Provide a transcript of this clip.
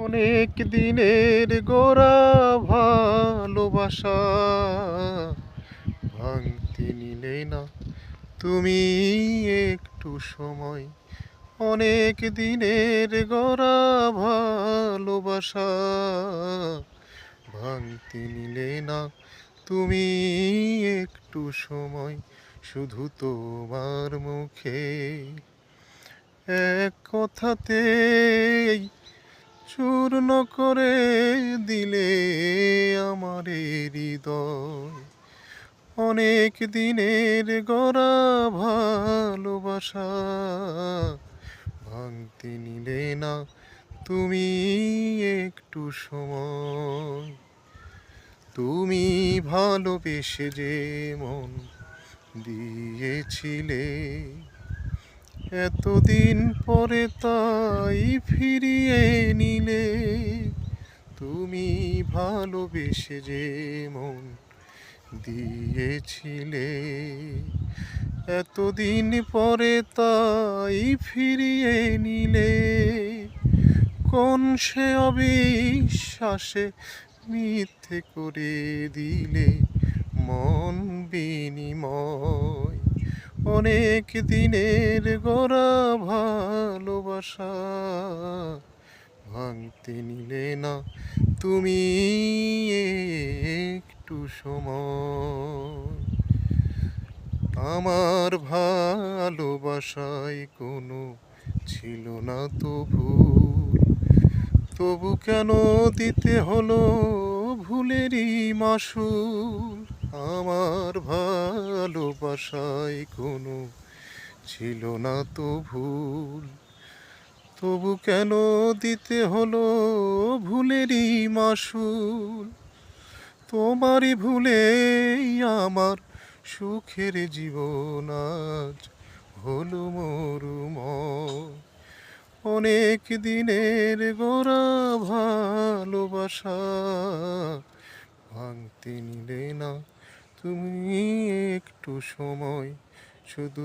অনেক দিনের গোড়া ভালোবাসা ভাঙতে নিলে না তুমি একটু সময়। অনেক দিনের গোড়া ভালোবাসা ভাঙতে নিলে না তুমি একটু সময়। শুধু তোমার মুখে এক কথাতেই চূর্ণ করে দিলে আমার হৃদয়। অনেক দিনের গড়া ভালোবাসা ভাঙতে নিলে না তুমি একটু সময়। তুমি ভালোবেসে যে মন দিয়েছিলে, এতদিন পরে তাই ফিরিয়ে নিলে। তুমি ভালোবেসে যে মন দিয়েছিলে, এতদিন পরে তাই ফিরিয়ে নিলে। কোন সে অবিশ্বাসে মিথ্যে করে দিলে মন বিনিময়। অনেক দিনের গড়া ভালোবাসা ভাঙতে নিলে না তুমি একটু সময়। আমার ভালোবাসায় কোনো ছিল না তো ভুল, তবু কেন দিতে হলো ভুলেরই মাসুল। আমার ভালোবাসায় কোনো ছিল না তো ভুল, তবু কেন দিতে হলো ভুলেরই মাসুল। তোমারই ভুলেই আমার সুখের জীবন আজ হলো মরুময়। অনেক দিনের গোড়া ভালোবাসা ভাঙতে নিলে না তুমি একটু সময়। শুধু